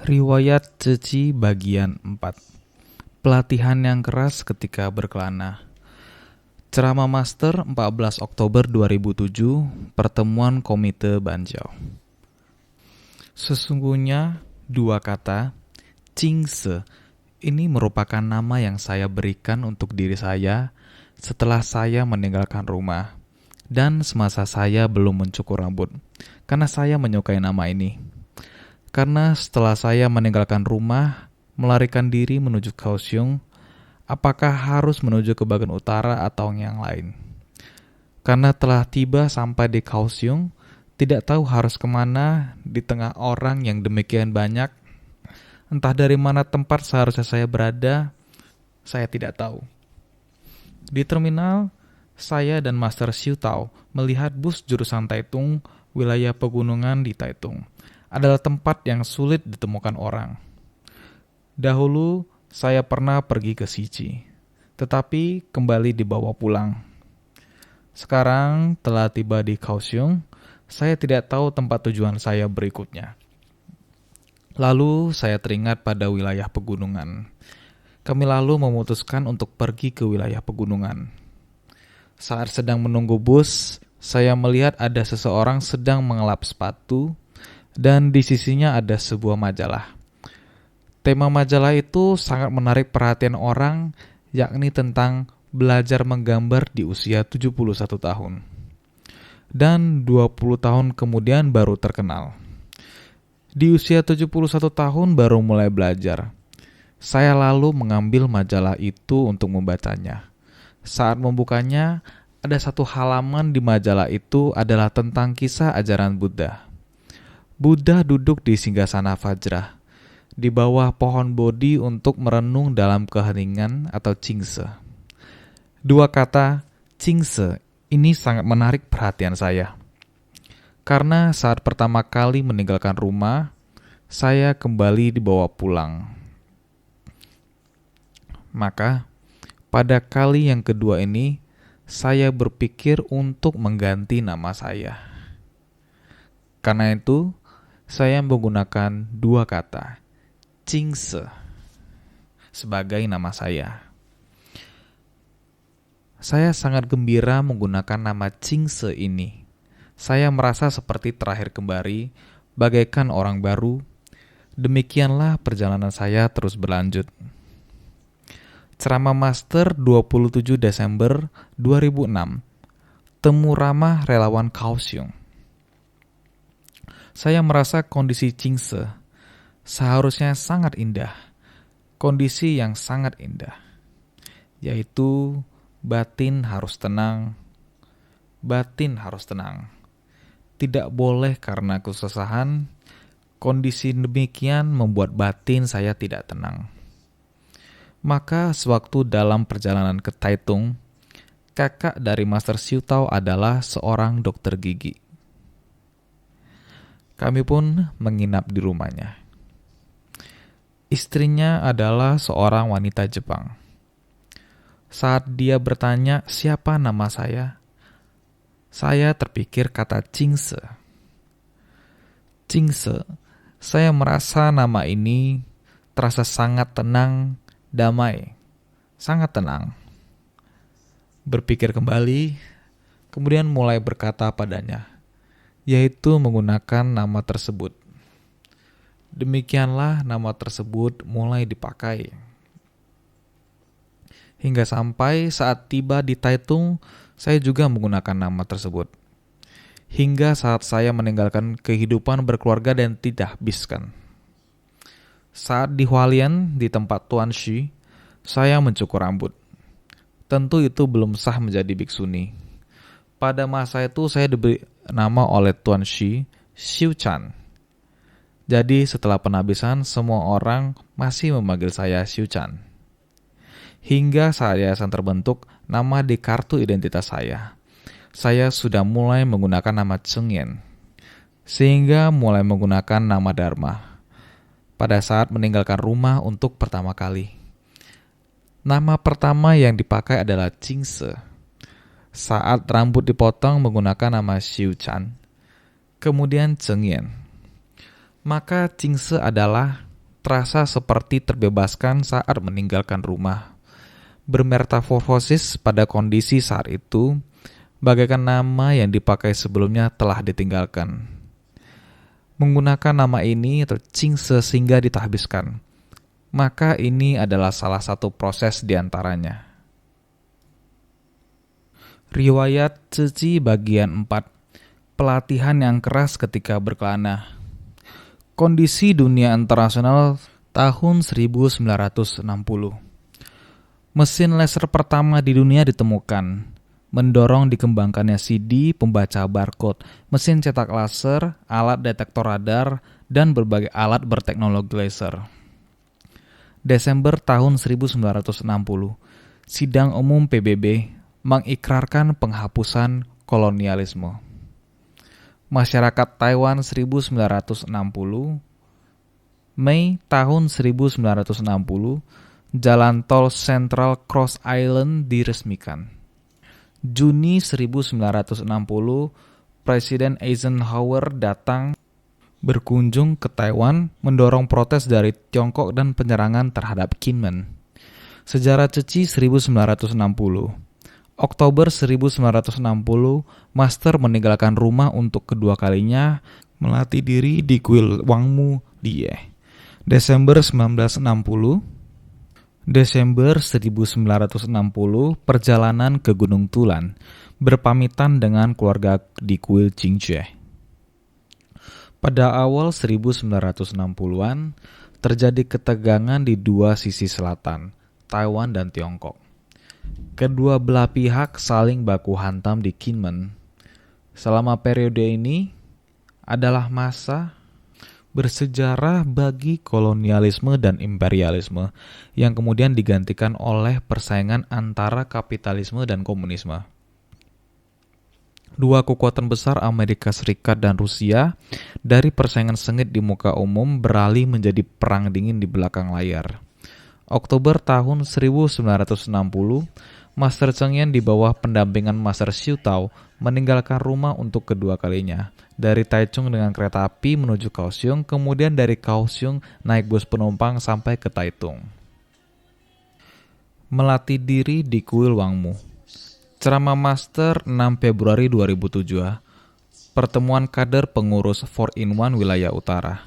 Riwayat Ceci bagian 4. Pelatihan yang keras ketika berkelana. Ceramah Master 14 Oktober 2007, Pertemuan Komite Banjau. Sesungguhnya dua kata, Cingse, ini merupakan nama yang saya berikan untuk diri saya setelah saya meninggalkan rumah dan semasa saya belum mencukur rambut, karena saya menyukai nama ini. Karena setelah saya meninggalkan rumah, melarikan diri menuju Kaohsiung, apakah harus menuju ke bagian utara atau yang lain? Karena telah tiba sampai di Kaohsiung, tidak tahu harus kemana di tengah orang yang demikian banyak. Entah dari mana tempat seharusnya saya berada, saya tidak tahu. Di terminal, saya dan Master Xiu Tao melihat bus jurusan Taitung, wilayah pegunungan di Taitung adalah tempat yang sulit ditemukan orang. Dahulu, saya pernah pergi ke Shichi, tetapi kembali dibawa pulang. Sekarang telah tiba di Kaohsiung, saya tidak tahu tempat tujuan saya berikutnya. Lalu saya teringat pada wilayah pegunungan. Kami lalu memutuskan untuk pergi ke wilayah pegunungan. Saat sedang menunggu bus, saya melihat ada seseorang sedang mengelap sepatu, dan di sisinya ada sebuah majalah. Tema majalah itu sangat menarik perhatian orang, yakni tentang belajar menggambar di usia 71 tahun. Dan 20 tahun kemudian baru terkenal. Di usia 71 tahun baru mulai belajar. Saya lalu mengambil majalah itu untuk membacanya. Saat membukanya, ada satu halaman di majalah itu adalah tentang kisah ajaran Buddha. Buddha duduk di singgasana Vajra, di bawah pohon Bodhi untuk merenung dalam keheningan atau Cingse. Dua kata Cingse ini sangat menarik perhatian saya. Karena saat pertama kali meninggalkan rumah, saya kembali dibawa pulang. Maka, pada kali yang kedua ini, saya berpikir untuk mengganti nama saya. Karena itu, saya menggunakan dua kata, Cingse, sebagai nama saya. Saya sangat gembira menggunakan nama Cingse ini. Saya merasa seperti terakhir kembali, bagaikan orang baru. Demikianlah perjalanan saya terus berlanjut. Ceramah Master 27 Desember 2006. Temu ramah relawan Kaohsiung. Saya merasa kondisi Cingse seharusnya sangat indah. Kondisi yang sangat indah. Yaitu batin harus tenang. Batin harus tenang. Tidak boleh karena kesusahan. Kondisi demikian membuat batin saya tidak tenang. Maka sewaktu dalam perjalanan ke Taitung, kakak dari Master Xiu Tao adalah seorang dokter gigi. Kami pun menginap di rumahnya. Istrinya adalah seorang wanita Jepang. Saat dia bertanya siapa nama saya terpikir kata Cingse. Cingse, saya merasa nama ini terasa sangat tenang, damai, sangat tenang. Berpikir kembali, kemudian mulai berkata padanya, yaitu menggunakan nama tersebut. Demikianlah nama tersebut mulai dipakai. Hingga sampai saat tiba di Taitung, saya juga menggunakan nama tersebut. Hingga saat saya meninggalkan kehidupan berkeluarga dan tidak habiskan. Saat di Hualien, di tempat Tuan Shi, saya mencukur rambut. Tentu itu belum sah menjadi biksuni. Pada masa itu saya diberi nama oleh Tuan Shi, Xiu Chan. Jadi setelah penhabisan, semua orang masih memanggil saya Xiu Chan. Hingga saat yayasan terbentuk, nama di kartu identitas saya sudah mulai menggunakan nama Cheng Yen. Sehingga mulai menggunakan nama Dharma. Pada saat meninggalkan rumah untuk pertama kali. Nama pertama yang dipakai adalah Cingse. Saat rambut dipotong menggunakan nama Xiu Chan. Kemudian Cheng Yen. Maka Jingse adalah terasa seperti terbebaskan saat meninggalkan rumah. Bermetamorfosis pada kondisi saat itu, bagaikan nama yang dipakai sebelumnya telah ditinggalkan. Menggunakan nama ini atau Jingse sehingga ditahbiskan. Maka ini adalah salah satu proses di antaranya. Riwayat Cici bagian 4. Pelatihan yang keras ketika berkelana. Kondisi dunia internasional tahun 1960. Mesin laser pertama di dunia ditemukan, mendorong dikembangkannya CD, pembaca barcode, mesin cetak laser, alat detektor radar, dan berbagai alat berteknologi laser. Desember tahun 1960, Sidang Umum PBB mengikrarkan penghapusan kolonialisme. Masyarakat Taiwan 1960, Mei tahun 1960, jalan tol Central Cross Island diresmikan. Juni 1960, Presiden Eisenhower datang berkunjung ke Taiwan mendorong protes dari Tiongkok dan penyerangan terhadap Kinmen. Sejarah Ceci 1960. Oktober 1960, Master meninggalkan rumah untuk kedua kalinya, melatih diri di kuil Wangmu Die. Desember 1960, perjalanan ke Gunung Tulan, berpamitan dengan keluarga di kuil Jingzhe. Pada awal 1960-an, terjadi ketegangan di dua sisi selatan, Taiwan dan Tiongkok. Kedua belah pihak saling baku hantam di Kinmen. Selama periode ini adalah masa bersejarah bagi kolonialisme dan imperialisme yang kemudian digantikan oleh persaingan antara kapitalisme dan komunisme. Dua kekuatan besar Amerika Serikat dan Rusia dari persaingan sengit di muka umum beralih menjadi perang dingin di belakang layar. Oktober tahun 1960, Master Cheng Yen di bawah pendampingan Master Xiu Tao meninggalkan rumah untuk kedua kalinya. Dari Taichung dengan kereta api menuju Kaohsiung, kemudian dari Kaohsiung naik bus penumpang sampai ke Taitung. Melatih diri di kuil Wangmu. Ceramah Master 6 Februari 2007. Pertemuan kader pengurus 4-in-1 wilayah utara.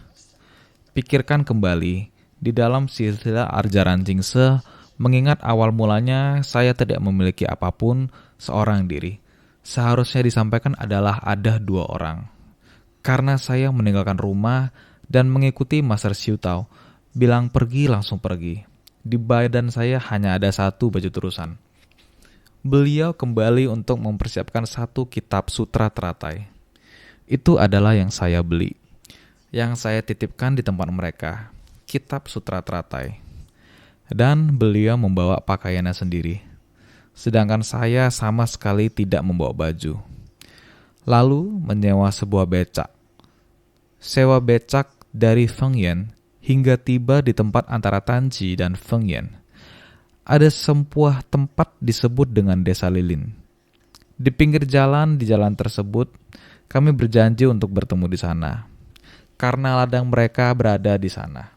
Pikirkan kembali, di dalam silsilah ajaran Jingse, mengingat awal mulanya saya tidak memiliki apapun seorang diri. Seharusnya disampaikan adalah ada dua orang. Karena saya meninggalkan rumah dan mengikuti Master Xiu Tao, bilang pergi langsung pergi. Di badan saya hanya ada satu baju terusan. Beliau kembali untuk mempersiapkan satu kitab sutra teratai. Itu adalah yang saya beli, yang saya titipkan di tempat mereka. Kitab Sutra Teratai. Dan beliau membawa pakaiannya sendiri. Sedangkan saya sama sekali tidak membawa baju. Lalu menyewa sebuah becak. Sewa becak dari Feng Yan hingga tiba di tempat antara Tanji dan Feng Yan. Ada sebuah tempat disebut dengan Desa Lilin. Di pinggir jalan di jalan tersebut, kami berjanji untuk bertemu di sana. Karena ladang mereka berada di sana.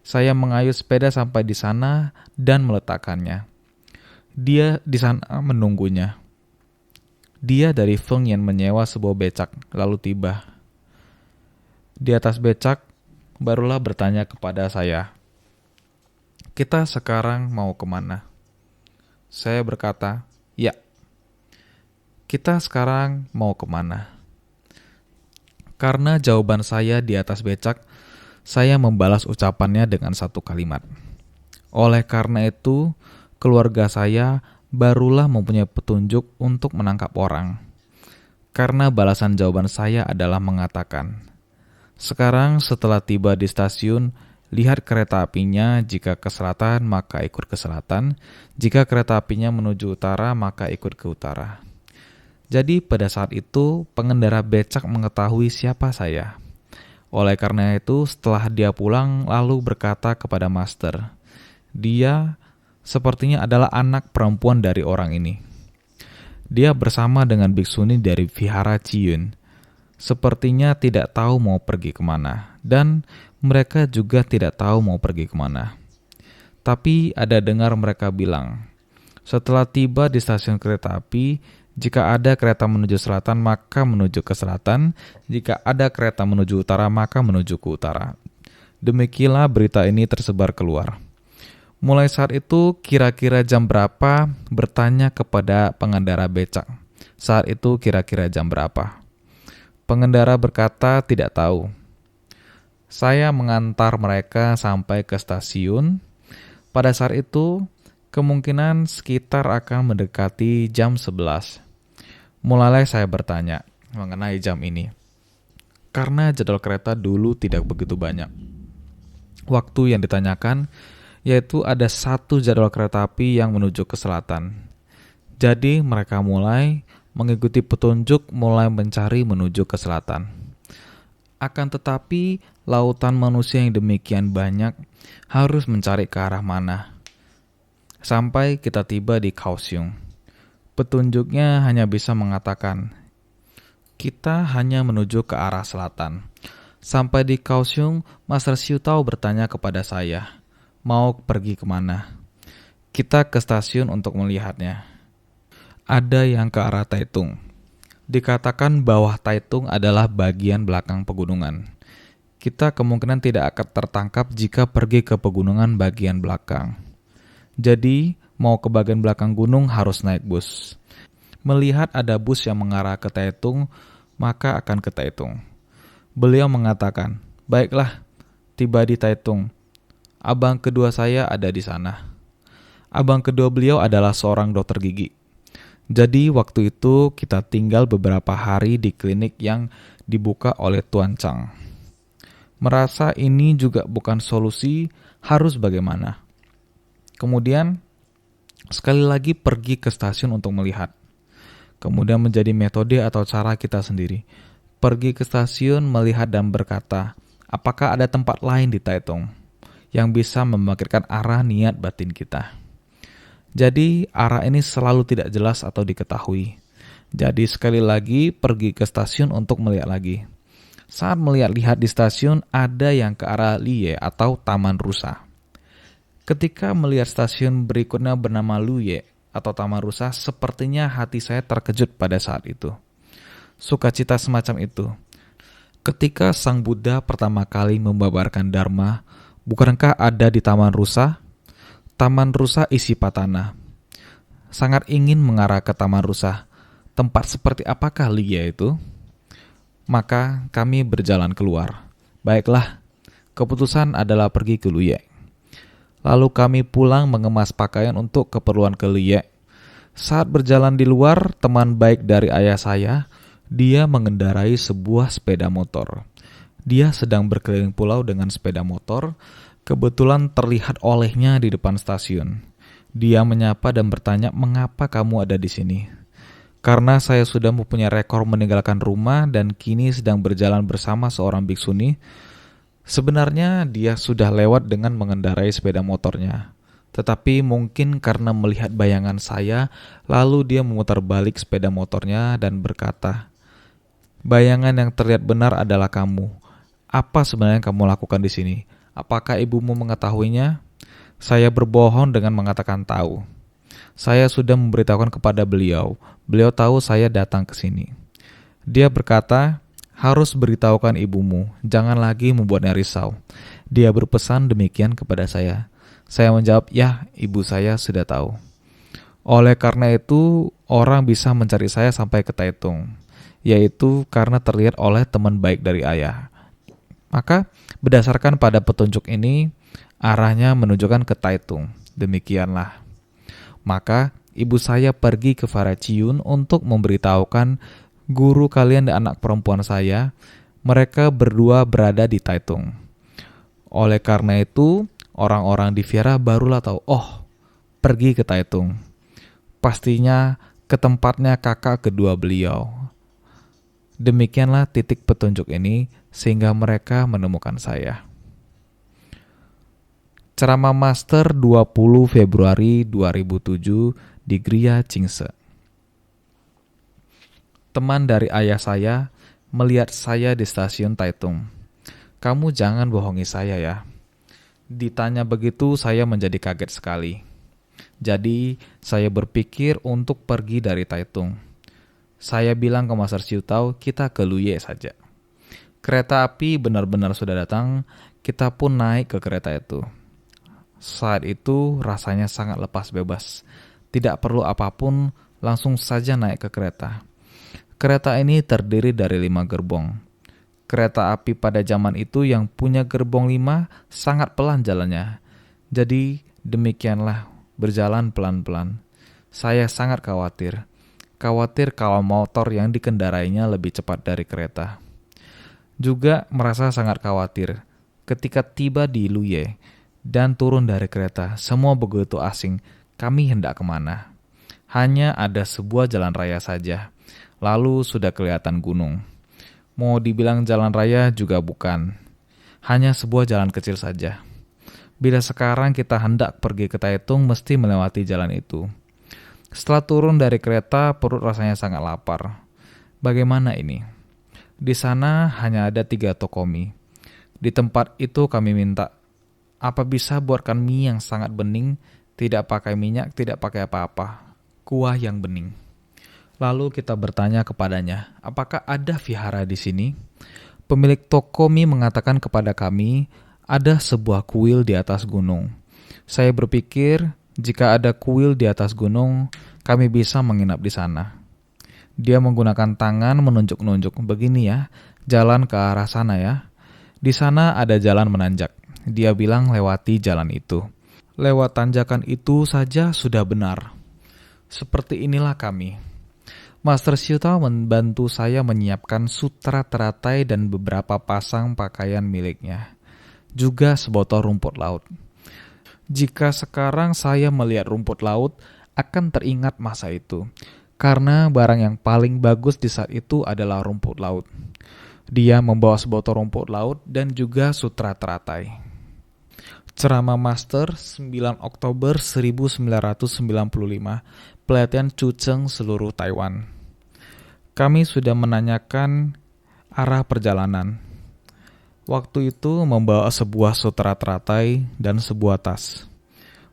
Saya mengayuh sepeda sampai di sana dan meletakkannya. Dia di sana menunggunya. Dia dari Feng Yan menyewa sebuah becak, lalu tiba. Di atas becak, barulah bertanya kepada saya, "Kita sekarang mau kemana?" Saya berkata, "Ya, kita sekarang mau kemana?" Karena jawaban saya di atas becak, saya membalas ucapannya dengan satu kalimat. Oleh karena itu, keluarga saya barulah mempunyai petunjuk untuk menangkap orang. Karena balasan jawaban saya adalah mengatakan, "Sekarang setelah tiba di stasiun, lihat kereta apinya, jika ke selatan maka ikut ke selatan, jika kereta apinya menuju utara maka ikut ke utara." Jadi pada saat itu, pengendara becak mengetahui siapa saya. Oleh karena itu, setelah dia pulang lalu berkata kepada Master, dia sepertinya adalah anak perempuan dari orang ini. Dia bersama dengan biksuni dari Vihara Chiyun. sepertinya tidak tahu mau pergi kemana, dan mereka juga tidak tahu mau pergi kemana. Tapi ada dengar mereka bilang, setelah tiba di stasiun kereta api, jika ada kereta menuju selatan, maka menuju ke selatan. Jika ada kereta menuju utara, maka menuju ke utara. Demikianlah berita ini tersebar keluar. Mulai saat itu, kira-kira jam berapa, bertanya kepada pengendara becak. Saat itu kira-kira jam berapa? Pengendara berkata tidak tahu. Saya mengantar mereka sampai ke stasiun. Pada saat itu, kemungkinan sekitar akan mendekati jam 11. Mulailah saya bertanya mengenai jam ini. Karena jadwal kereta dulu tidak begitu banyak. Waktu yang ditanyakan yaitu ada satu jadwal kereta api yang menuju ke selatan. Jadi mereka mulai mengikuti petunjuk, mulai mencari menuju ke selatan. Akan tetapi, lautan manusia yang demikian banyak harus mencari ke arah mana. Sampai kita tiba di Kaohsiung. Petunjuknya hanya bisa mengatakan, kita hanya menuju ke arah selatan. Sampai di Kaohsiung, Master Xiu Tao bertanya kepada saya, mau pergi kemana? Kita ke stasiun untuk melihatnya. Ada yang ke arah Taitung. Dikatakan bawah Taitung adalah bagian belakang pegunungan. Kita kemungkinan tidak akan tertangkap jika pergi ke pegunungan bagian belakang. Jadi, mau ke bagian belakang gunung harus naik bus. Melihat ada bus yang mengarah ke Taitung, maka akan ke Taitung. Beliau mengatakan, baiklah, tiba di Taitung. Abang kedua saya ada di sana. Abang kedua beliau adalah seorang dokter gigi. Jadi waktu itu kita tinggal beberapa hari di klinik yang dibuka oleh Tuan Chang. Merasa ini juga bukan solusi, harus bagaimana? Kemudian sekali lagi pergi ke stasiun untuk melihat. Kemudian menjadi metode atau cara kita sendiri. Pergi ke stasiun, melihat dan berkata, apakah ada tempat lain di Taitung yang bisa membangkitkan arah niat batin kita? Jadi arah ini selalu tidak jelas atau diketahui. Jadi sekali lagi pergi ke stasiun untuk melihat lagi. Saat melihat-lihat di stasiun ada yang ke arah Liye atau Taman Rusa. Ketika melihat stasiun berikutnya bernama Luye atau Taman Rusa, sepertinya hati saya terkejut pada saat itu. Sukacita semacam itu. Ketika Sang Buddha pertama kali membabarkan Dharma, bukankah ada di Taman Rusa? Taman Rusa isi tanah. Sangat ingin mengarah ke Taman Rusa. Tempat seperti apakah Liye itu? Maka kami berjalan keluar. Baiklah, keputusan adalah pergi ke Liye. Lalu kami pulang mengemas pakaian untuk keperluan ke Liye. Saat berjalan di luar, teman baik dari ayah saya, dia mengendarai sebuah sepeda motor. Dia sedang berkeliling pulau dengan sepeda motor. Kebetulan terlihat olehnya di depan stasiun. Dia menyapa dan bertanya, mengapa kamu ada di sini? Karena saya sudah mempunyai rekor meninggalkan rumah dan kini sedang berjalan bersama seorang biksuni. Sebenarnya dia sudah lewat dengan mengendarai sepeda motornya. Tetapi mungkin karena melihat bayangan saya, lalu dia memutar balik sepeda motornya dan berkata, bayangan yang terlihat benar adalah kamu. Apa sebenarnya yang kamu lakukan di sini? Apakah ibumu mengetahuinya? Saya berbohong dengan mengatakan tahu. Saya sudah memberitahukan kepada beliau. Beliau tahu saya datang ke sini. Dia berkata, harus beritahukan ibumu. Jangan lagi membuatnya risau. Dia berpesan demikian kepada saya. Saya menjawab, ya, ibu saya sudah tahu. Oleh karena itu, orang bisa mencari saya sampai ke Taitung. Yaitu karena terlihat oleh teman baik dari ayah. Maka berdasarkan pada petunjuk ini, arahnya menunjukkan ke Taitung. Demikianlah. Maka ibu saya pergi ke Faraciun untuk memberitahukan guru kalian dan anak perempuan saya. Mereka berdua berada di Taitung. Oleh karena itu, orang-orang di Viera barulah tahu, oh, pergi ke Taitung. Pastinya ke tempatnya kakak kedua beliau. Demikianlah titik petunjuk ini sehingga mereka menemukan saya. Ceramah Master 20 Februari 2007 di Gria Chingse. Teman dari ayah saya melihat saya di stasiun Taitung. Kamu jangan bohongi saya ya. Ditanya begitu saya menjadi kaget sekali. Jadi saya berpikir untuk pergi dari Taitung. Saya bilang ke Master Siutao kita ke Luye saja. Kereta api benar-benar sudah datang, kita pun naik ke kereta itu. Saat itu rasanya sangat lepas bebas. Tidak perlu apapun, langsung saja naik ke kereta. Kereta ini terdiri dari 5 gerbong. Kereta api pada zaman itu yang punya gerbong 5 sangat pelan jalannya. Jadi demikianlah, berjalan pelan-pelan. Saya sangat khawatir. Khawatir kalau motor yang dikendarainya lebih cepat dari kereta. Juga merasa sangat khawatir ketika tiba di Luye dan turun dari kereta. Semua begitu asing. Kami hendak kemana? Hanya ada sebuah jalan raya saja. Lalu sudah kelihatan gunung. Mau dibilang jalan raya juga bukan. Hanya sebuah jalan kecil saja. Bila sekarang kita hendak pergi ke Taitung, mesti melewati jalan itu. Setelah turun dari kereta, perut rasanya sangat lapar. Bagaimana ini? Di sana hanya ada 3 toko mie. Di tempat itu kami minta, apa bisa buatkan mie yang sangat bening, tidak pakai minyak, tidak pakai apa-apa. Kuah yang bening. Lalu kita bertanya kepadanya, apakah ada vihara di sini? Pemilik toko mie mengatakan kepada kami, ada sebuah kuil di atas gunung. Saya berpikir, jika ada kuil di atas gunung, kami bisa menginap di sana. Dia menggunakan tangan menunjuk-nunjuk, begini ya, jalan ke arah sana ya. Di sana ada jalan menanjak. Dia bilang lewati jalan itu. Lewat tanjakan itu saja sudah benar. Seperti inilah kami. Master Siutao membantu saya menyiapkan sutra teratai dan beberapa pasang pakaian miliknya. Juga sebotol rumput laut. Jika sekarang saya melihat rumput laut, akan teringat masa itu. Karena barang yang paling bagus di saat itu adalah rumput laut. Dia membawa sebotol rumput laut dan juga sutra teratai. Ceramah Master 9 Oktober 1995, pelatihan Chucheng seluruh Taiwan. Kami sudah menanyakan arah perjalanan. Waktu itu membawa sebuah sutra teratai dan sebuah tas.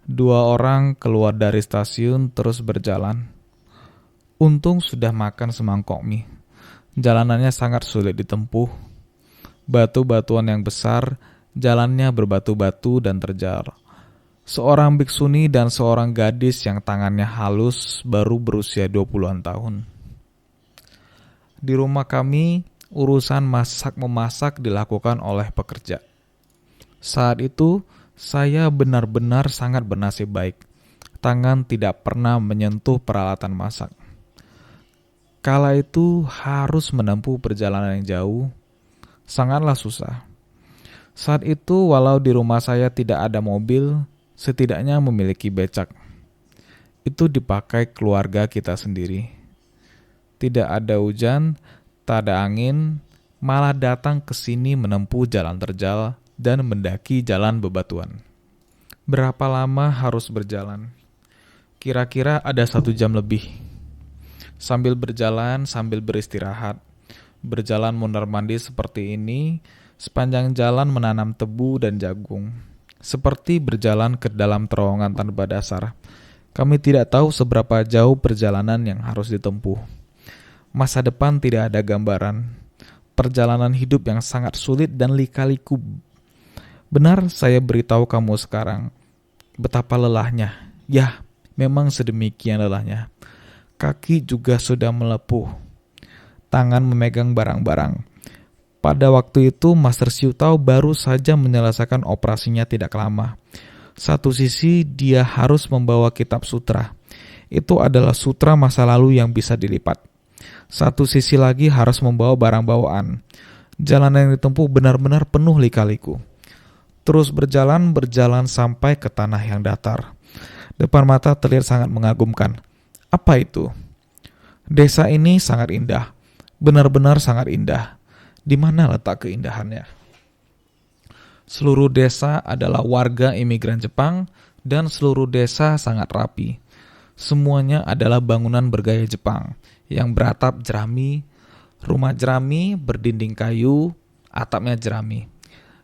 2 orang keluar dari stasiun terus berjalan. Untung sudah makan semangkok mie. Jalanannya sangat sulit ditempuh. Batu-batuan yang besar, jalannya berbatu-batu dan terjal. Seorang biksuni dan seorang gadis yang tangannya halus baru berusia 20-an tahun. Di rumah kami, urusan masak-memasak dilakukan oleh pekerja. Saat itu, saya benar-benar sangat bernasib baik. Tangan tidak pernah menyentuh peralatan masak. Kala itu harus menempuh perjalanan yang jauh, sangatlah susah. Saat itu walau di rumah saya tidak ada mobil, setidaknya memiliki becak. Itu dipakai keluarga kita sendiri. Tidak ada hujan, tak ada angin, malah datang ke sini menempuh jalan terjal dan mendaki jalan bebatuan. Berapa lama harus berjalan? Kira-kira ada 1 jam lebih. Sambil berjalan, sambil beristirahat. Berjalan mondar-mandir seperti ini, sepanjang jalan menanam tebu dan jagung. Seperti berjalan ke dalam terowongan tanpa dasar. Kami tidak tahu seberapa jauh perjalanan yang harus ditempuh. Masa depan tidak ada gambaran. Perjalanan hidup yang sangat sulit dan lika-liku. Benar saya beritahu kamu sekarang, betapa lelahnya. Ya, memang sedemikian lelahnya. Kaki juga sudah melepuh. Tangan memegang barang-barang. Pada waktu itu Master Siutao baru saja menyelesaikan operasinya tidak lama. Satu sisi dia harus membawa kitab sutra. Itu adalah sutra masa lalu yang bisa dilipat. Satu sisi lagi harus membawa barang bawaan. Jalan yang ditempuh benar-benar penuh lika-liku. Terus berjalan sampai ke tanah yang datar. Depan mata terlihat sangat mengagumkan. Apa itu? Desa ini sangat indah. Benar-benar sangat indah. Di mana letak keindahannya? Seluruh desa adalah warga imigran Jepang dan seluruh desa sangat rapi. Semuanya adalah bangunan bergaya Jepang yang beratap jerami. Rumah jerami berdinding kayu, atapnya jerami.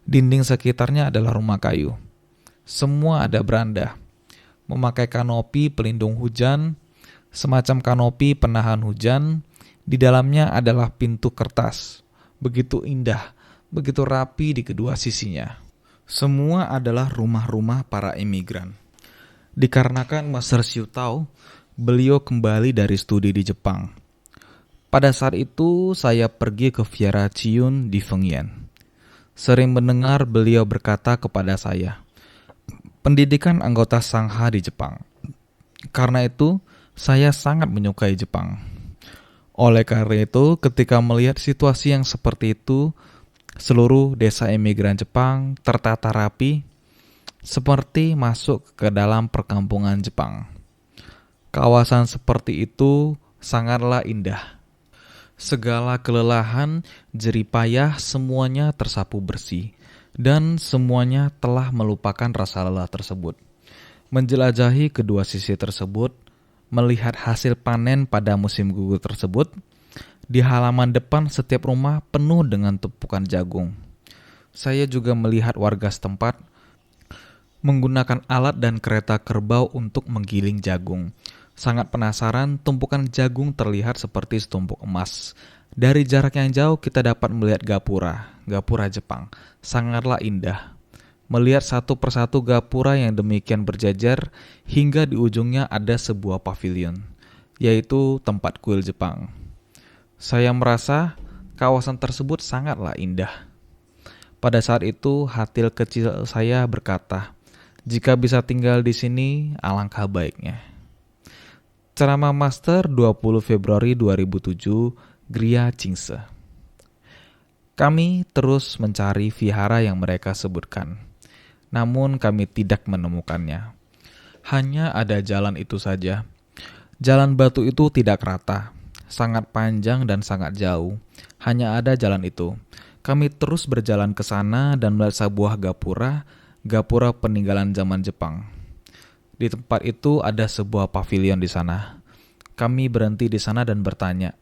Dinding sekitarnya adalah rumah kayu. Semua ada beranda, memakai kanopi pelindung hujan, semacam kanopi penahan hujan. Di dalamnya adalah pintu kertas, begitu indah, begitu rapi di kedua sisinya. Semua adalah rumah-rumah para imigran. Dikarenakan Master Xiu tahu, beliau kembali dari studi di Jepang. Pada saat itu, saya pergi ke Viara Chiun di Fengyan. Sering mendengar beliau berkata kepada saya, pendidikan anggota Sangha di Jepang. Karena itu, saya sangat menyukai Jepang. Oleh karena itu, ketika melihat situasi yang seperti itu, seluruh desa imigran Jepang tertata rapi, seperti masuk ke dalam perkampungan Jepang. Kawasan seperti itu sangatlah indah. Segala kelelahan, jeripayah semuanya tersapu bersih, dan semuanya telah melupakan rasa lelah tersebut. Menjelajahi kedua sisi tersebut, melihat hasil panen pada musim gugur tersebut, di halaman depan setiap rumah penuh dengan tumpukan jagung. Saya juga melihat warga setempat menggunakan alat dan kereta kerbau untuk menggiling jagung. Sangat penasaran, tumpukan jagung terlihat seperti setumpuk emas. Dari jarak yang jauh kita dapat melihat gapura Jepang. Sangatlah indah. Melihat satu persatu gapura yang demikian berjajar, hingga di ujungnya ada sebuah pavilion, yaitu tempat kuil Jepang. Saya merasa kawasan tersebut sangatlah indah. Pada saat itu, hati kecil saya berkata, jika bisa tinggal di sini, alangkah baiknya. Ceramah Master 20 Februari 2007, Gria Chingse. Kami terus mencari vihara yang mereka sebutkan. Namun kami tidak menemukannya. Hanya ada jalan itu saja. Jalan batu itu tidak rata, sangat panjang dan sangat jauh. Hanya ada jalan itu. Kami terus berjalan ke sana dan melihat sebuah gapura peninggalan zaman Jepang. Di tempat itu ada sebuah pavilion di sana. Kami berhenti di sana dan bertanya,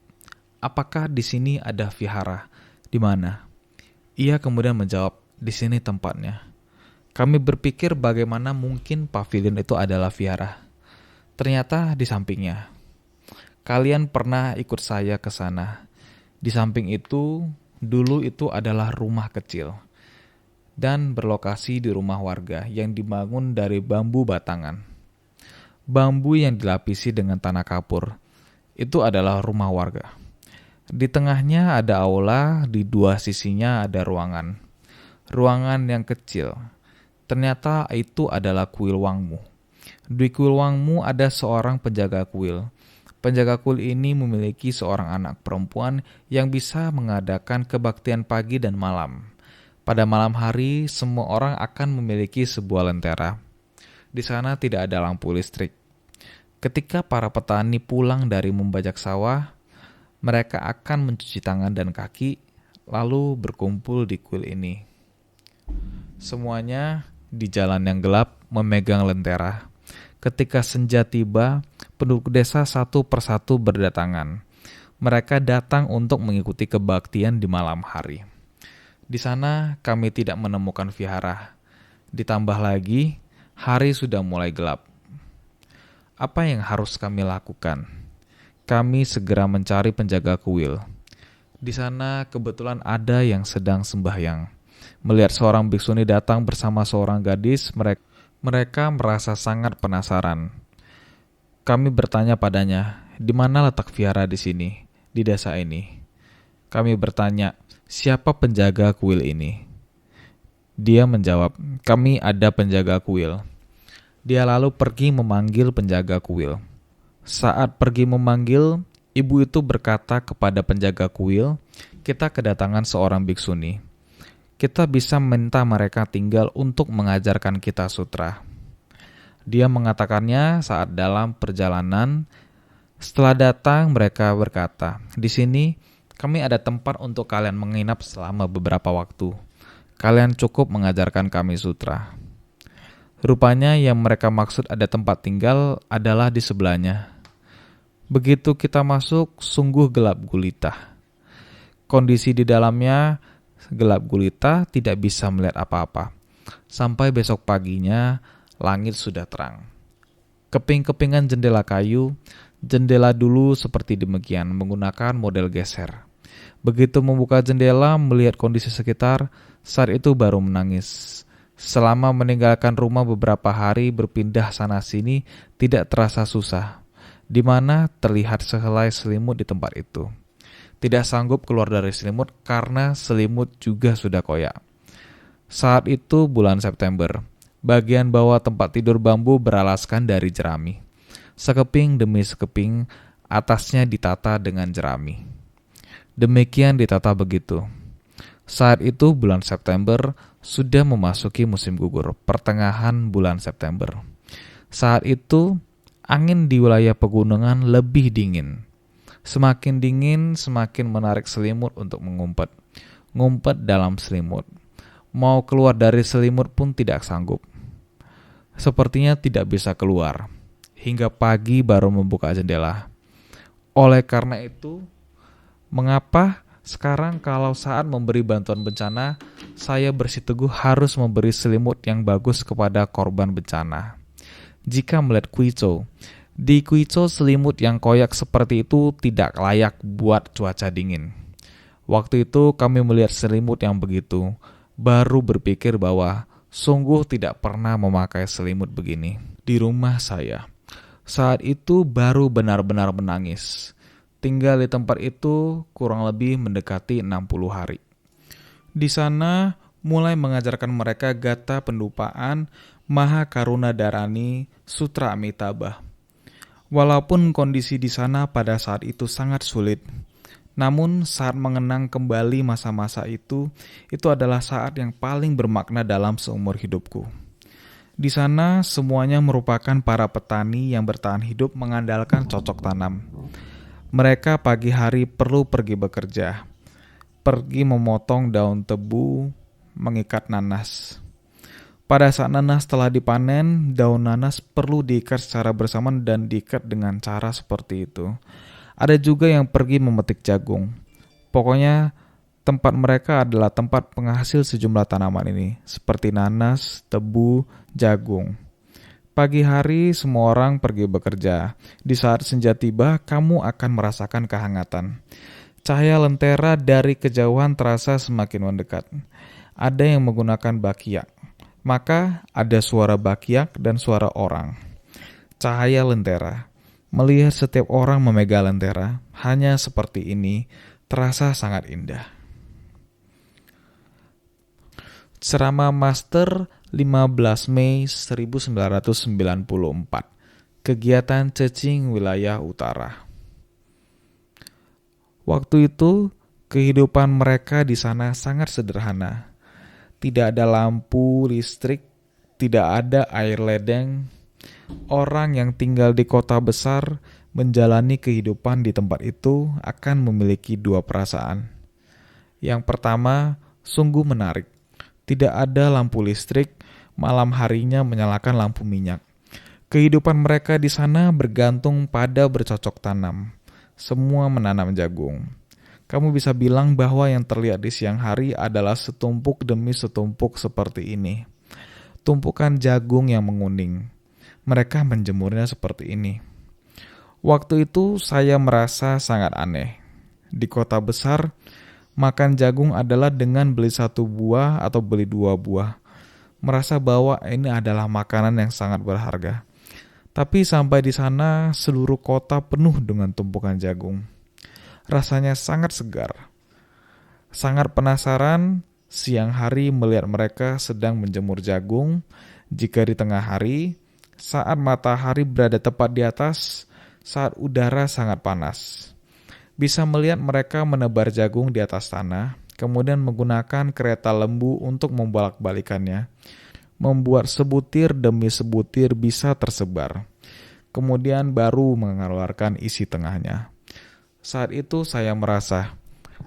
apakah di sini ada vihara? Di mana? Ia kemudian menjawab, di sini tempatnya. Kami berpikir bagaimana mungkin pavilion itu adalah vihara. Ternyata di sampingnya. Kalian pernah ikut saya ke sana. Di samping itu, dulu itu adalah rumah kecil. Dan berlokasi di rumah warga yang dibangun dari bambu batangan. Bambu yang dilapisi dengan tanah kapur. Itu adalah rumah warga. Di tengahnya ada aula, di dua sisinya ada ruangan. Ruangan yang kecil. Ternyata itu adalah kuil Wangmu. Di kuil Wangmu ada seorang penjaga kuil. Penjaga kuil ini memiliki seorang anak perempuan yang bisa mengadakan kebaktian pagi dan malam. Pada malam hari, semua orang akan memiliki sebuah lentera. Di sana tidak ada lampu listrik. Ketika para petani pulang dari membajak sawah, mereka akan mencuci tangan dan kaki, lalu berkumpul di kuil ini. Semuanya di jalan yang gelap memegang lentera. Ketika senja tiba, penduduk desa satu persatu berdatangan. Mereka datang untuk mengikuti kebaktian di malam hari. Di sana kami tidak menemukan vihara. Ditambah lagi, hari sudah mulai gelap. Apa yang harus kami lakukan? Kami segera mencari penjaga kuil. Di sana kebetulan ada yang sedang sembahyang. Melihat seorang biksuni datang bersama seorang gadis, mereka merasa sangat penasaran. Kami bertanya padanya, di mana letak vihara di sini, di desa ini? Kami bertanya, siapa penjaga kuil ini? Dia menjawab, kami ada penjaga kuil. Dia lalu pergi memanggil penjaga kuil. Saat pergi memanggil, ibu itu berkata kepada penjaga kuil, kita kedatangan seorang biksuni. Kita bisa minta mereka tinggal untuk mengajarkan kita sutra. Dia mengatakannya saat dalam perjalanan. Setelah datang, mereka berkata, di sini kami ada tempat untuk kalian menginap selama beberapa waktu. Kalian cukup mengajarkan kami sutra. Rupanya yang mereka maksud ada tempat tinggal adalah di sebelahnya. Begitu kita masuk, sungguh gelap gulita. Kondisi di dalamnya gelap gulita, tidak bisa melihat apa-apa. Sampai besok paginya, langit sudah terang. Keping-kepingan jendela kayu, jendela dulu seperti demikian, menggunakan model geser. Begitu membuka jendela, melihat kondisi sekitar, saat itu baru menangis. Selama meninggalkan rumah beberapa hari berpindah sana-sini, tidak terasa susah, di mana terlihat sehelai selimut di tempat itu. Tidak sanggup keluar dari selimut karena selimut juga sudah koyak. Saat itu bulan September. Bagian bawah tempat tidur bambu beralaskan dari jerami. Sekeping demi sekeping, atasnya ditata dengan jerami. Demikian ditata begitu. Saat itu bulan September, sudah memasuki musim gugur, pertengahan bulan September. Saat itu, angin di wilayah pegunungan lebih dingin. Semakin dingin, semakin menarik selimut untuk mengumpet. Ngumpet dalam selimut. Mau keluar dari selimut pun tidak sanggup. Sepertinya tidak bisa keluar. Hingga pagi baru membuka jendela. Oleh karena itu, mengapa sekarang kalau saat memberi bantuan bencana, saya bersiteguh harus memberi selimut yang bagus kepada korban bencana? Jika melihat Kuicho, di Kuicho selimut yang koyak seperti itu tidak layak buat cuaca dingin. Waktu itu kami melihat selimut yang begitu, baru berpikir bahwa sungguh tidak pernah memakai selimut begini di rumah saya. Saat itu baru benar-benar menangis. Tinggal di tempat itu kurang lebih mendekati 60 hari. Di sana mulai mengajarkan mereka Gata Pendupaan, Maha Karuna Dharani, Sutra Amitabha. Walaupun kondisi di sana pada saat itu sangat sulit, namun saat mengenang kembali masa-masa itu adalah saat yang paling bermakna dalam seumur hidupku. Di sana semuanya merupakan para petani yang bertahan hidup mengandalkan cocok tanam. Mereka pagi hari perlu pergi bekerja, pergi memotong daun tebu, mengikat nanas. Pada saat nanas telah dipanen, daun nanas perlu diikat secara bersamaan dan diikat dengan cara seperti itu. Ada juga yang pergi memetik jagung. Pokoknya tempat mereka adalah tempat penghasil sejumlah tanaman ini, seperti nanas, tebu, jagung. Pagi hari semua orang pergi bekerja. Di saat senja tiba, kamu akan merasakan kehangatan. Cahaya lentera dari kejauhan terasa semakin mendekat. Ada yang menggunakan bakyak. Maka ada suara bakyak dan suara orang. Cahaya lentera. Melihat setiap orang memegang lentera, hanya seperti ini, terasa sangat indah. Ceramah Master 15 Mei 1994. Kegiatan cacing wilayah utara. Waktu itu, kehidupan mereka di sana sangat sederhana. Tidak ada lampu listrik, tidak ada air ledeng. Orang yang tinggal di kota besar menjalani kehidupan di tempat itu akan memiliki dua perasaan. Yang pertama, sungguh menarik. Tidak ada lampu listrik, malam harinya menyalakan lampu minyak. Kehidupan mereka di sana bergantung pada bercocok tanam. Semua menanam jagung. Kamu bisa bilang bahwa yang terlihat di siang hari adalah setumpuk demi setumpuk seperti ini. Tumpukan jagung yang menguning. Mereka menjemurnya seperti ini. Waktu itu saya merasa sangat aneh. Di kota besar, makan jagung adalah dengan beli 1 buah atau beli 2 buah. Merasa bahwa ini adalah makanan yang sangat berharga. Tapi sampai di sana, seluruh kota penuh dengan tumpukan jagung. Rasanya sangat segar. Sangat penasaran, siang hari melihat mereka sedang menjemur jagung. Jika di tengah hari, saat matahari berada tepat di atas, saat udara sangat panas. Bisa melihat mereka menebar jagung di atas tanah, kemudian menggunakan kereta lembu untuk membolak-balikannya. Membuat sebutir demi sebutir bisa tersebar. Kemudian baru mengeluarkan isi tengahnya. Saat itu saya merasa,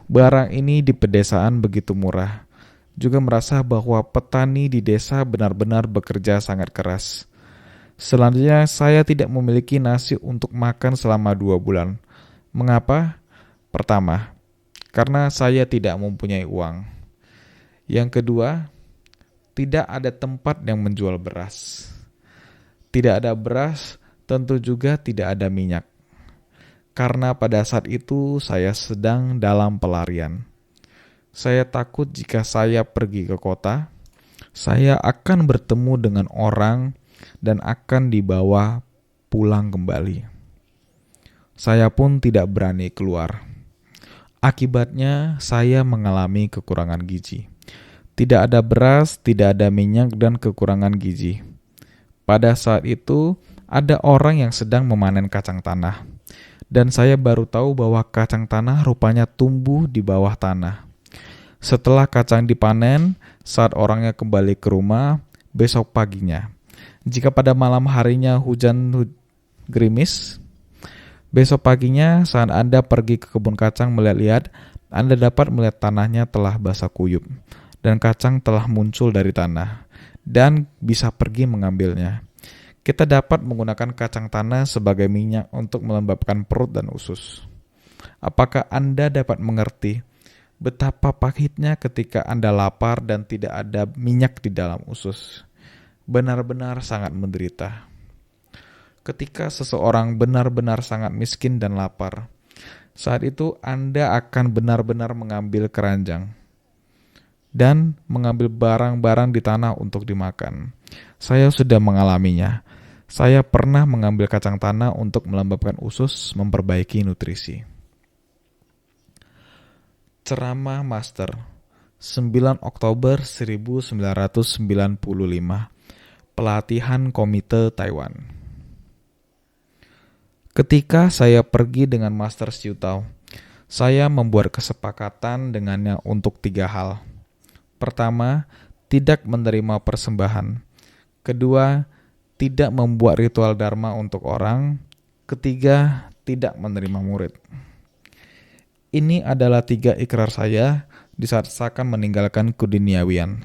barang ini di pedesaan begitu murah. Juga merasa bahwa petani di desa benar-benar bekerja sangat keras. Selanjutnya saya tidak memiliki nasi untuk makan selama 2 bulan. Mengapa? Pertama, karena saya tidak mempunyai uang. Yang kedua, tidak ada tempat yang menjual beras. Tidak ada beras, tentu juga tidak ada minyak. Karena pada saat itu saya sedang dalam pelarian. Saya takut jika saya pergi ke kota, saya akan bertemu dengan orang dan akan dibawa pulang kembali. Saya pun tidak berani keluar. Akibatnya, saya mengalami kekurangan gizi. Tidak ada beras, tidak ada minyak, dan kekurangan gizi. Pada saat itu, ada orang yang sedang memanen kacang tanah. Dan saya baru tahu bahwa kacang tanah rupanya tumbuh di bawah tanah. Setelah kacang dipanen, saat orangnya kembali ke rumah, besok paginya. Jika pada malam harinya hujan gerimis, besok paginya saat Anda pergi ke kebun kacang melihat-lihat, Anda dapat melihat tanahnya telah basah kuyup. Dan kacang telah muncul dari tanah, dan bisa pergi mengambilnya. Kita dapat menggunakan kacang tanah sebagai minyak untuk melembabkan perut dan usus. Apakah Anda dapat mengerti betapa pahitnya ketika Anda lapar dan tidak ada minyak di dalam usus? Benar-benar sangat menderita. Ketika seseorang benar-benar sangat miskin dan lapar, saat itu Anda akan benar-benar mengambil keranjang dan mengambil barang-barang di tanah untuk dimakan. Saya sudah mengalaminya. Saya pernah mengambil kacang tanah untuk melembabkan usus, memperbaiki nutrisi. Ceramah Master 9 Oktober 1995. Pelatihan Komite Taiwan. Ketika saya pergi dengan Master Siu Tao, saya membuat kesepakatan dengannya untuk 3 hal. Pertama, tidak menerima persembahan. Kedua, tidak membuat ritual dharma untuk orang. Ketiga, tidak menerima murid. Ini adalah 3 ikrar saya di saat saya akan meninggalkan keduniawian.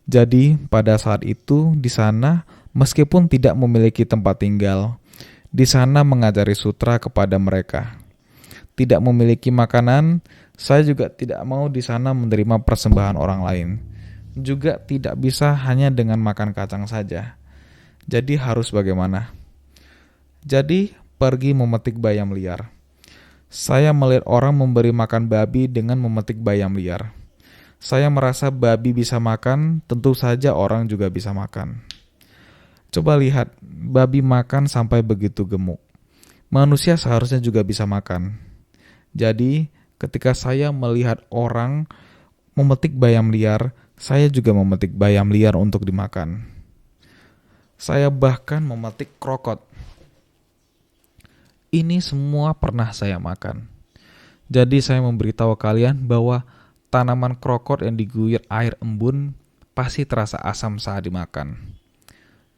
Jadi, pada saat itu di sana, meskipun tidak memiliki tempat tinggal, di sana mengajari sutra kepada mereka. Tidak memiliki makanan, saya juga tidak mau di sana menerima persembahan orang lain. Juga tidak bisa hanya dengan makan kacang saja. Jadi harus bagaimana? Jadi pergi memetik bayam liar. Saya melihat orang memberi makan babi dengan memetik bayam liar. Saya merasa babi bisa makan, tentu saja orang juga bisa makan. Coba lihat, babi makan sampai begitu gemuk. Manusia seharusnya juga bisa makan. Jadi, ketika saya melihat orang memetik bayam liar, saya juga memetik bayam liar untuk dimakan. Saya bahkan memetik krokot. Ini semua pernah saya makan. Jadi saya memberitahu kalian bahwa tanaman krokot yang diguyur air embun pasti terasa asam saat dimakan.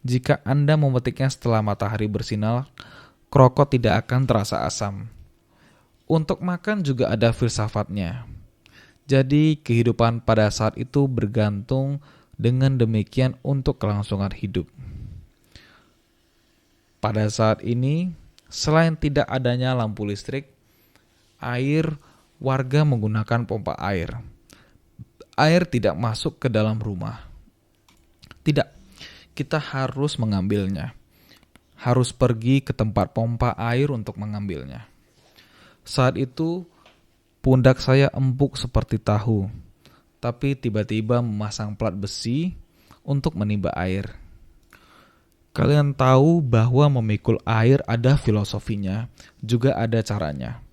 Jika Anda memetiknya setelah matahari bersinar, krokot tidak akan terasa asam. Untuk makan juga ada filsafatnya. Jadi kehidupan pada saat itu bergantung dengan demikian untuk kelangsungan hidup. Pada saat ini, selain tidak adanya lampu listrik, warga menggunakan pompa air. Air tidak masuk ke dalam rumah. Tidak, kita harus mengambilnya. Harus pergi ke tempat pompa air untuk mengambilnya. Saat itu, pundak saya empuk seperti tahu, tapi tiba-tiba memasang plat besi untuk menimba air. Kalian tahu bahwa memikul air ada filosofinya, juga ada caranya.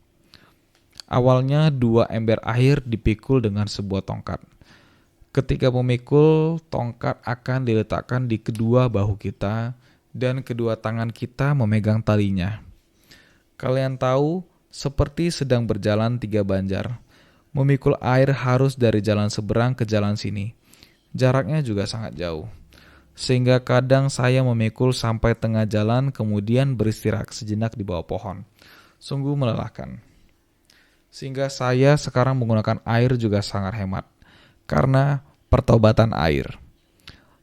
Awalnya 2 ember air dipikul dengan sebuah tongkat. Ketika memikul, tongkat akan diletakkan di kedua bahu kita dan kedua tangan kita memegang talinya. Kalian tahu, seperti sedang berjalan 3 banjar. Memikul air harus dari jalan seberang ke jalan sini. Jaraknya juga sangat jauh. Sehingga kadang saya memikul sampai tengah jalan kemudian beristirahat sejenak di bawah pohon. Sungguh melelahkan. Sehingga saya sekarang menggunakan air juga sangat hemat. Karena pertobatan air.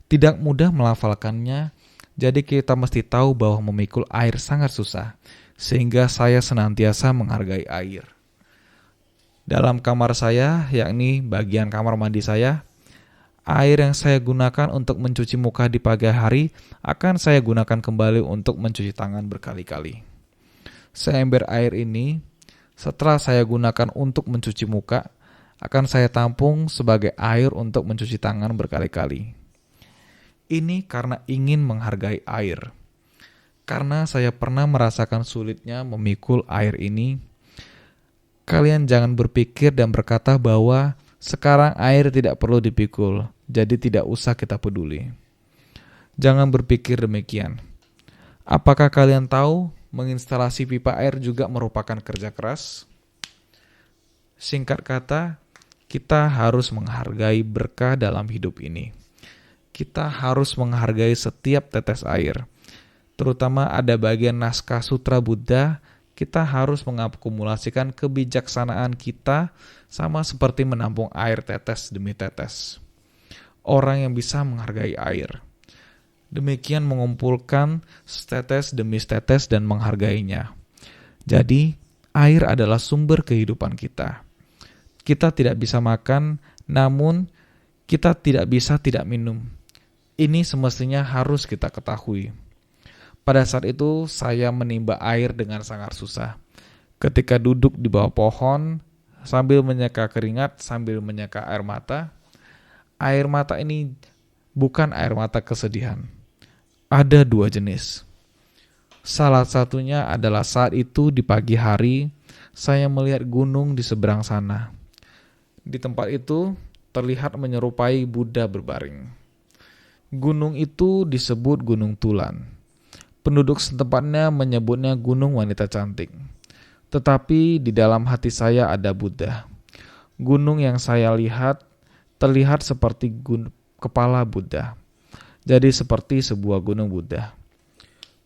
Tidak mudah melafalkannya, jadi kita mesti tahu bahwa memikul air sangat susah. Sehingga saya senantiasa menghargai air. Dalam kamar saya, yakni bagian kamar mandi saya, air yang saya gunakan untuk mencuci muka di pagi hari akan saya gunakan kembali untuk mencuci tangan berkali-kali. Seember air ini, setelah saya gunakan untuk mencuci muka, akan saya tampung sebagai air untuk mencuci tangan berkali-kali. Ini karena ingin menghargai air. Karena saya pernah merasakan sulitnya memikul air ini, kalian jangan berpikir dan berkata bahwa sekarang air tidak perlu dipikul, jadi tidak usah kita peduli. Jangan berpikir demikian. Apakah kalian tahu menginstalasi pipa air juga merupakan kerja keras? Singkat kata, kita harus menghargai berkah dalam hidup ini. Kita harus menghargai setiap tetes air. Terutama ada bagian naskah sutra Buddha, kita harus mengakumulasikan kebijaksanaan kita sama seperti menampung air tetes demi tetes. Orang yang bisa menghargai air. Demikian mengumpulkan setetes demi setetes dan menghargainya. Jadi, air adalah sumber kehidupan kita. Kita tidak bisa makan, namun kita tidak bisa tidak minum. Ini semestinya harus kita ketahui. Pada saat itu, saya menimba air dengan sangat susah. Ketika duduk di bawah pohon, sambil menyeka keringat, sambil menyeka air mata ini bukan air mata kesedihan. Ada dua jenis. Salah satunya adalah saat itu di pagi hari, saya melihat gunung di seberang sana. Di tempat itu, terlihat menyerupai Buddha berbaring. Gunung itu disebut Gunung Tulan. Penduduk setempatnya menyebutnya Gunung Wanita Cantik. Tetapi di dalam hati saya ada Buddha. Gunung yang saya lihat terlihat seperti kepala Buddha. Jadi seperti sebuah gunung Buddha.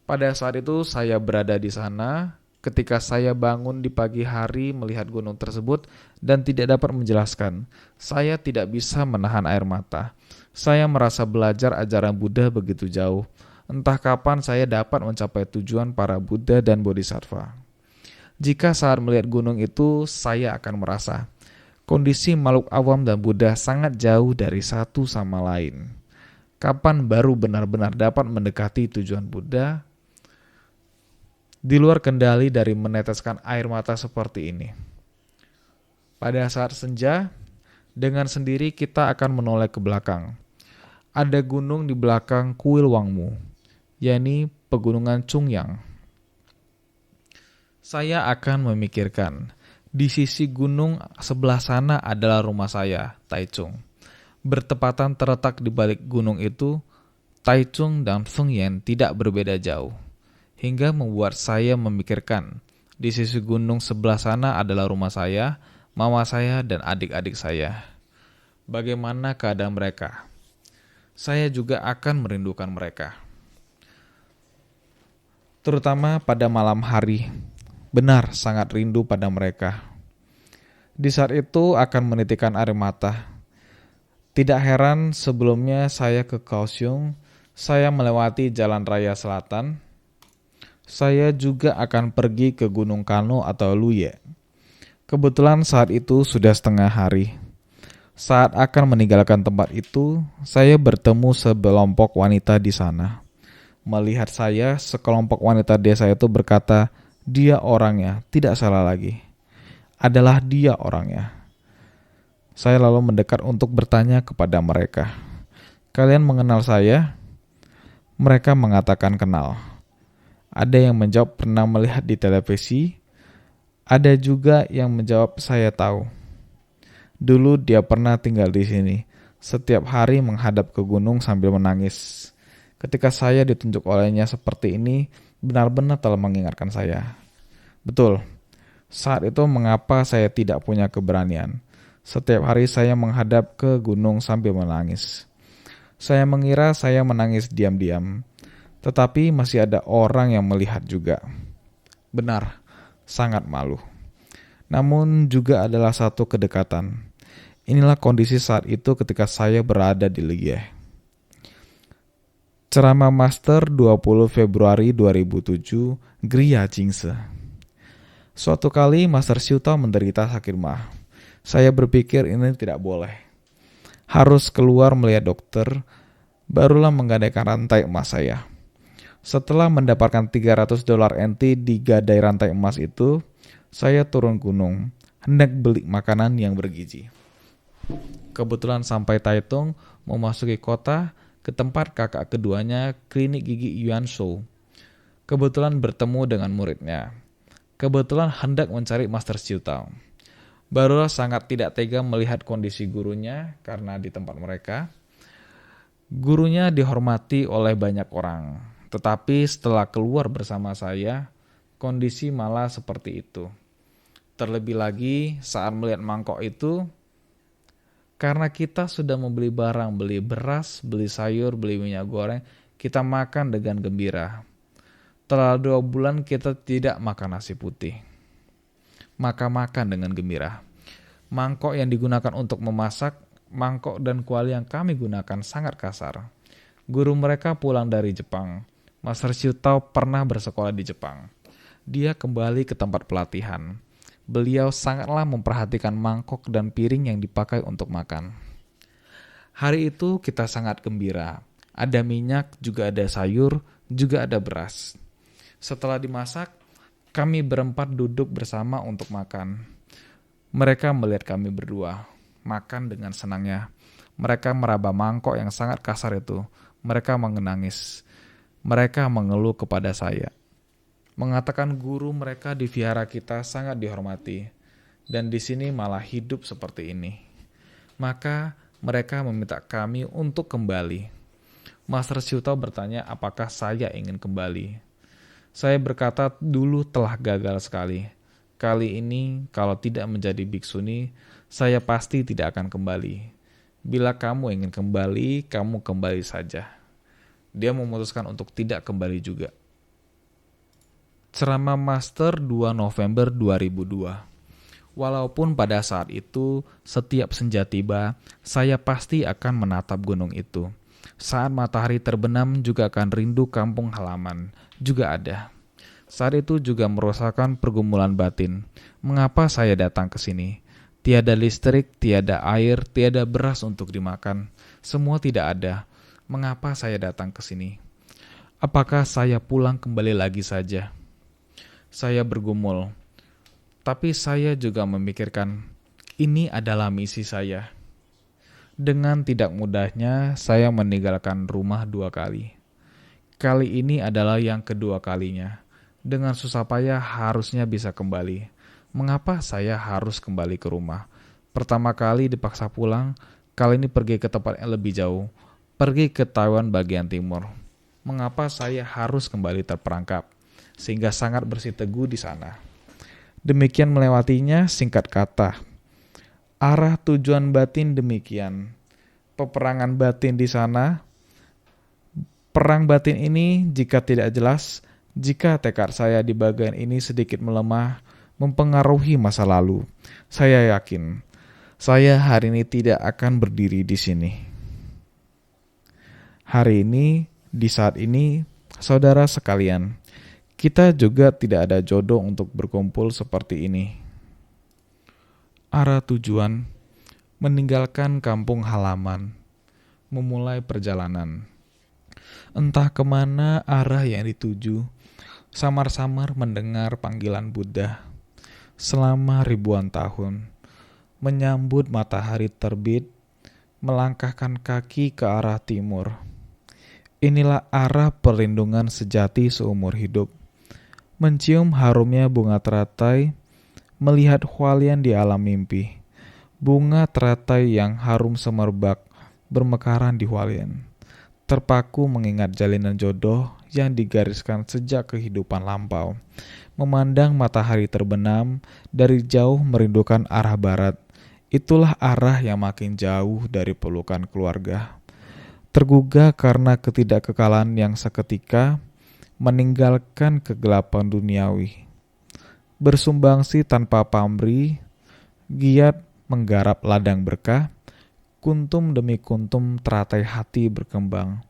Pada saat itu saya berada di sana. Ketika saya bangun di pagi hari melihat gunung tersebut dan tidak dapat menjelaskan, saya tidak bisa menahan air mata. Saya merasa belajar ajaran Buddha begitu jauh. Entah kapan saya dapat mencapai tujuan para Buddha dan Bodhisattva. Jika saat melihat gunung itu, saya akan merasa kondisi makhluk awam dan Buddha sangat jauh dari satu sama lain. Kapan baru benar-benar dapat mendekati tujuan Buddha? Di luar kendali dari meneteskan air mata seperti ini. Pada saat senja, dengan sendiri kita akan menoleh ke belakang. Ada gunung di belakang kuil Wangmu, yakni pegunungan Chungyang. Saya akan memikirkan, di sisi gunung sebelah sana adalah rumah saya, Taichung. Bertepatan terletak di balik gunung itu, Taichung dan Fengyan tidak berbeda jauh. Hingga membuat saya memikirkan, di sisi gunung sebelah sana adalah rumah saya, mama saya, dan adik-adik saya. Bagaimana keadaan mereka? Saya juga akan merindukan mereka. Terutama pada malam hari. Benar, sangat rindu pada mereka. Di saat itu akan menitikkan air mata. Tidak heran sebelumnya saya ke Kaohsiung, saya melewati jalan raya selatan. Saya juga akan pergi ke Gunung Kano atau Luye. Kebetulan saat itu sudah setengah hari. Saat akan meninggalkan tempat itu, saya bertemu sekelompok wanita di sana. Melihat saya, sekelompok wanita desa itu berkata, "Dia orangnya, tidak salah lagi. Adalah dia orangnya." Saya lalu mendekat untuk bertanya kepada mereka, "Kalian mengenal saya?" Mereka mengatakan kenal. Ada yang menjawab pernah melihat di televisi. Ada juga yang menjawab saya tahu. Dulu dia pernah tinggal di sini. Setiap hari menghadap ke gunung sambil menangis. Ketika saya ditunjuk olehnya seperti ini, benar-benar telah mengingatkan saya. Betul, saat itu mengapa saya tidak punya keberanian. Setiap hari saya menghadap ke gunung sambil menangis. Saya mengira saya menangis diam-diam. Tetapi masih ada orang yang melihat juga. Benar, sangat malu. Namun juga adalah satu kedekatan. Inilah kondisi saat itu ketika saya berada di Liege. Ceramah Master 20 Februari 2007, Griya Jingse. Suatu kali Master Shuto menderita sakit mah. Saya berpikir ini tidak boleh. Harus keluar melihat dokter, barulah menggadaikan rantai emas saya. Setelah mendapatkan $300 NT di gadai rantai emas itu, saya turun gunung, hendak beli makanan yang bergizi. Kebetulan sampai Taitung, memasuki kota ke tempat kakak keduanya, klinik gigi Yuan Shou. Kebetulan bertemu dengan muridnya. Kebetulan hendak mencari Master Xiu Tao. Barulah sangat tidak tega melihat kondisi gurunya karena di tempat mereka, gurunya dihormati oleh banyak orang. Tetapi setelah keluar bersama saya, kondisi malah seperti itu. Terlebih lagi saat melihat mangkok itu, karena kita sudah membeli barang, beli beras, beli sayur, beli minyak goreng, kita makan dengan gembira. Telah 2 bulan kita tidak makan nasi putih. Maka makan dengan gembira. Mangkok yang digunakan untuk memasak, mangkok dan kuali yang kami gunakan sangat kasar. Guru mereka pulang dari Jepang. Master Xiu Tao pernah bersekolah di Jepang. Dia kembali ke tempat pelatihan. Beliau sangatlah memperhatikan mangkok dan piring yang dipakai untuk makan. Hari itu kita sangat gembira. Ada minyak, juga ada sayur, juga ada beras. Setelah dimasak, kami berempat duduk bersama untuk makan. Mereka melihat kami berdua, makan dengan senangnya. Mereka meraba mangkok yang sangat kasar itu. Mereka menangis. Mereka mengeluh kepada saya. Mengatakan guru mereka di vihara kita sangat dihormati. Dan di sini malah hidup seperti ini. Maka mereka meminta kami untuk kembali. Master Xiu Tao bertanya apakah saya ingin kembali. Saya berkata dulu telah gagal sekali. Kali ini kalau tidak menjadi biksuni, saya pasti tidak akan kembali. Bila kamu ingin kembali, kamu kembali saja. Dia memutuskan untuk tidak kembali juga. Ceramah Master 2 November 2002. Walaupun pada saat itu, setiap senja tiba, saya pasti akan menatap gunung itu. Saat matahari terbenam juga akan rindu kampung halaman, juga ada. Saat itu juga merasakan pergumulan batin. Mengapa saya datang ke sini? Tiada listrik, tiada air, tiada beras untuk dimakan. Semua tidak ada. Mengapa saya datang ke sini? Apakah saya pulang kembali lagi saja? Saya bergumul. Tapi saya juga memikirkan, ini adalah misi saya. Dengan tidak mudahnya, saya meninggalkan rumah 2 kali. Kali ini adalah yang kedua kalinya. Dengan susah payah harusnya bisa kembali. Mengapa saya harus kembali ke rumah? Pertama kali dipaksa pulang, kali ini pergi ke tempat yang lebih jauh. Pergi ke Taiwan bagian timur. Mengapa saya harus kembali terperangkap? Sehingga sangat bersiteguh di sana. Demikian melewatinya, singkat kata. Arah tujuan batin demikian. Peperangan batin di sana. Perang batin ini jika tidak jelas, jika tekad saya di bagian ini sedikit melemah, mempengaruhi masa lalu. Saya yakin, saya hari ini tidak akan berdiri di sini. Hari ini, di saat ini, saudara sekalian, kita juga tidak ada jodoh untuk berkumpul seperti ini. Arah tujuan, meninggalkan kampung halaman, memulai perjalanan. Entah kemana arah yang dituju, samar-samar mendengar panggilan Buddha. Selama ribuan tahun, menyambut matahari terbit, melangkahkan kaki ke arah timur. Inilah arah perlindungan sejati seumur hidup. Mencium harumnya bunga teratai, melihat hualian di alam mimpi. Bunga teratai yang harum semerbak bermekaran di hualian. Terpaku mengingat jalinan jodoh yang digariskan sejak kehidupan lampau. Memandang matahari terbenam, dari jauh merindukan arah barat. Itulah arah yang makin jauh dari pelukan keluarga. Tergugah karena ketidakkekalan yang seketika, meninggalkan kegelapan duniawi. Bersumbangsi tanpa pamrih, giat menggarap ladang berkah, kuntum demi kuntum teratai hati berkembang.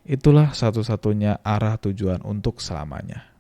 Itulah satu-satunya arah tujuan untuk selamanya.